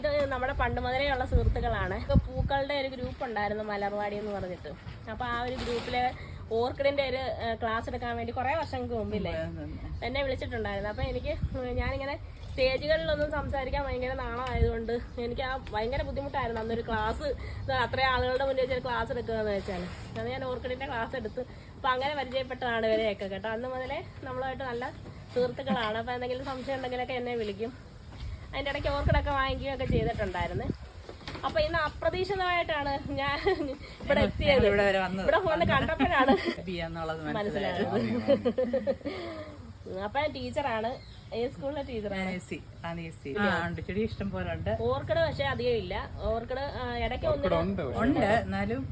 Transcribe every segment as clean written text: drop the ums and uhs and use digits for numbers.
ഇത് നമ്മുടെ പണ്ട് മുതലേയുള്ള സുഹൃത്തുക്കളാണ്. പൂക്കളുടെ ഒരു ഗ്രൂപ്പ് ഉണ്ടായിരുന്നു മലർവാടി എന്ന് പറഞ്ഞിട്ട്. അപ്പോൾ ആ ഒരു ഗ്രൂപ്പിലെ ഓർക്കിഡിൻ്റെ ഒരു ക്ലാസ് എടുക്കാൻ വേണ്ടി കുറേ വർഷങ്ങൾക്ക് മുമ്പില്ലേ എന്നെ വിളിച്ചിട്ടുണ്ടായിരുന്നു. അപ്പോൾ ഞാനിങ്ങനെ സ്റ്റേജുകളിലൊന്നും സംസാരിക്കാൻ ഭയങ്കര നാളമായതുകൊണ്ട് എനിക്ക് ഭയങ്കര ബുദ്ധിമുട്ടായിരുന്നു അന്നൊരു ക്ലാസ്, അത്രയും ആളുകളുടെ മുന്നിൽ വെച്ചൊരു ക്ലാസ് എടുക്കുകയെന്ന് വെച്ചാൽ. അത് ഞാൻ ഓർക്കിഡിൻ്റെ ക്ലാസ് എടുത്ത് അപ്പോൾ അങ്ങനെ പരിചയപ്പെട്ടതാണ് ഇവരെയൊക്കെ കേട്ടോ. അന്ന് മുതലേ നമ്മളുമായിട്ട് നല്ല സുഹൃത്തുക്കളാണ്. അപ്പോൾ എന്തെങ്കിലും സംശയം ഉണ്ടെങ്കിലൊക്കെ എന്നെ വിളിക്കും. അതിൻ്റെ ഇടയ്ക്ക് ഓർക്കിഡൊക്കെ വാങ്ങിക്കുകയൊക്കെ ചെയ്തിട്ടുണ്ടായിരുന്നു. അപ്പൊ ഇന്ന് അപ്രതീക്ഷിതമായിട്ടാണ് ഞാൻ ഇവിടെ എത്തിയത്. ഇവിടെ വന്ന് കണ്ടപ്പോഴാണ് മനസ്സിലായത്. അപ്പൊ ടീച്ചറാണ്, സ്കൂളിലെ ടീച്ചറാണ്. ഇഷ്ടം പോലെ ഉണ്ട്. ഓർക്കിഡ് പക്ഷെ അധികം ഇല്ല. ഓർക്കിഡ് ഇടയ്ക്ക് ഉണ്ട്, എന്നാലും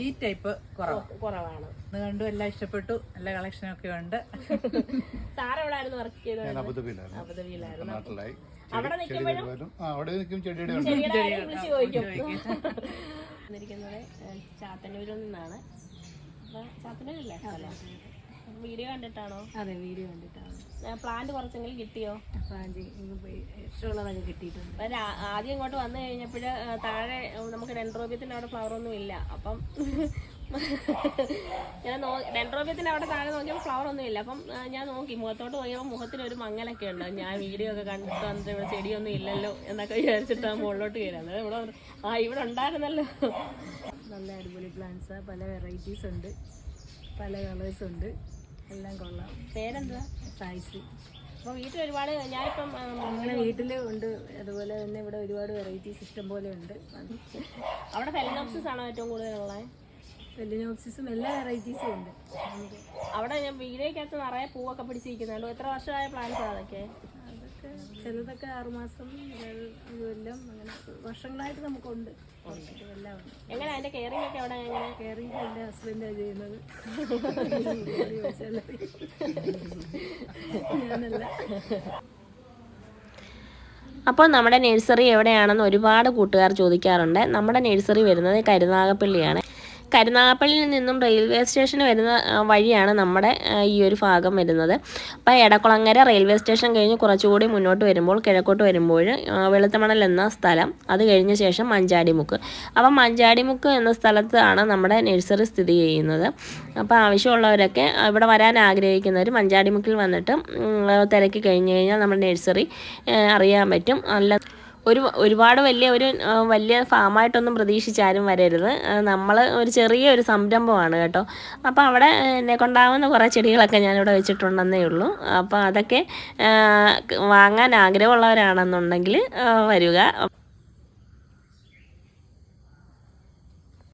ഈ ടൈപ്പ് കുറവാണ്. കണ്ടു, എല്ലാം ഇഷ്ടപ്പെട്ടു. നല്ല കളക്ഷനൊക്കെ ഉണ്ട്. സാറ് എവിടെയായിരുന്നു വർക്ക് ചെയ്തത്? അബുദാബിയിലായിരുന്നു. അവിടെ നിൽക്കുമ്പോഴും ചെടിയുടെ വിളിച്ച് ചോദിക്കും. ചാത്തന്നൂരിൽ നിന്നാണ്. ചാത്തന്നൂരല്ലേ? വീഡിയോ കണ്ടിട്ടാണോ? അതെ, വീഡിയോ കണ്ടിട്ടാണ്. പ്ലാന്റ് കുറച്ചെങ്കിലും കിട്ടിയോ? ഇഷ്ടമുള്ളതൊക്കെ കിട്ടിയിട്ടുണ്ട്. ആദ്യം ഇങ്ങോട്ട് വന്നു കഴിഞ്ഞപ്പോൾ താഴെ നമുക്ക് ഡെൻഡ്രോബിയത്തിൻ്റെ അവിടെ ഫ്ലവർ ഒന്നും ഇല്ല. അപ്പം ഞാൻ ഡെൻഡ്രോബിയത്തിൻ്റെ അവിടെ താഴെ നോക്കിയപ്പോൾ ഫ്ലവർ ഒന്നും ഇല്ല. അപ്പം ഞാൻ നോക്കി, മുഖത്തോട്ട് പോയപ്പോൾ മുഖത്തിനൊരു മങ്ങലൊക്കെ ഉണ്ട്. ഞാൻ വീഡിയോ ഒക്കെ കണ്ടിട്ട് വന്നിട്ട് ഇവിടെ ചെടിയൊന്നും ഇല്ലല്ലോ എന്നൊക്കെ വിചാരിച്ചിട്ട് മുകളിലോട്ട് കയറാം. ഇവിടെ ഉണ്ടായിരുന്നല്ലോ. നല്ല അടിപൊളി പ്ലാന്റ്സ്, പല വെറൈറ്റീസ് ഉണ്ട്, പല കളേഴ്സ് ഉണ്ട്, എല്ലാം കൊള്ളാം. പേരെന്താ? സായിശ്രീ. അപ്പോൾ വീട്ടിൽ ഒരുപാട് ഞാനിപ്പം അങ്ങനെ വീട്ടിൽ ഉണ്ട്. അതുപോലെ തന്നെ ഇവിടെ ഒരുപാട് വെറൈറ്റീസ് ഇഷ്ടം പോലെ ഉണ്ട്. അവിടെ ഫെലിനോപ്സിസ് ആണോ ഏറ്റവും കൂടുതലുള്ളത്? ഫെലിനോപ്സിസും എല്ലാ വെറൈറ്റീസും ഉണ്ട്. അവിടെ ഞാൻ വീഡിയോക്കകത്ത് നിറയെ പൂവൊക്കെ പിടിച്ചിരിക്കുന്നുണ്ട്. എത്ര വർഷമായ പ്ലാന്റ്സ് അതൊക്കെ? അതൊക്കെ ചിലതൊക്കെ 6 മാസം, കൊല്ലം, അങ്ങനെ വർഷങ്ങളായിട്ട് നമുക്കുണ്ട്. എല്ലാം ഉണ്ട്. എങ്ങനെ അതിന്റെ കെയറിംഗ് ഒക്കെ? അവിടെ എങ്ങനെ കെയറിംഗ് എൻ്റെ ഹസ്ബൻഡാണ് ചെയ്യുന്നത്. ഞാനല്ല. അപ്പോൾ നമ്മുടെ നഴ്സറി എവിടെയാണെന്ന് ഒരുപാട് കൂട്ടുകാർ ചോദിക്കാറുണ്ട്. നമ്മുടെ നഴ്സറി വരുന്നത് കരുനാഗപ്പള്ളിയാണ്. കരുനാഗപ്പള്ളിയിൽ നിന്നും റെയിൽവേ സ്റ്റേഷന് വരുന്ന വഴിയാണ് നമ്മുടെ ഈ ഒരു ഭാഗം വരുന്നത്. അപ്പോൾ എടക്കുളങ്ങര റെയിൽവേ സ്റ്റേഷൻ കഴിഞ്ഞ് കുറച്ചുകൂടി മുന്നോട്ട് വരുമ്പോൾ, കിഴക്കോട്ട് വരുമ്പോൾ വെളുത്തമണൽ എന്ന സ്ഥലം, അത് കഴിഞ്ഞ ശേഷം മഞ്ചാടിമുക്ക്. അപ്പം മഞ്ചാടിമുക്ക് എന്ന സ്ഥലത്താണ് നമ്മുടെ നഴ്സറി സ്ഥിതി ചെയ്യുന്നത്. അപ്പോൾ ആവശ്യമുള്ളവരൊക്കെ ഇവിടെ വരാൻ ആഗ്രഹിക്കുന്നവർ മഞ്ചാടിമുക്കിൽ വന്നിട്ട് തിരക്കി കഴിഞ്ഞ് കഴിഞ്ഞാൽ നമ്മുടെ നഴ്സറി അറിയാൻ പറ്റും. ഒരുപാട് വലിയ ഫാമായിട്ടൊന്നും പ്രതീക്ഷിച്ചാരും വരരുത്. നമ്മൾ ഒരു ചെറിയൊരു സംരംഭമാണ് കേട്ടോ. അപ്പോൾ അവിടെ എന്നെ കൊണ്ടാവുന്ന കുറേ ചെടികളൊക്കെ ഞാനിവിടെ വെച്ചിട്ടുണ്ടെന്നേ ഉള്ളൂ. അപ്പോൾ അതൊക്കെ വാങ്ങാൻ ആഗ്രഹമുള്ളവരാണെന്നുണ്ടെങ്കിൽ വരിക.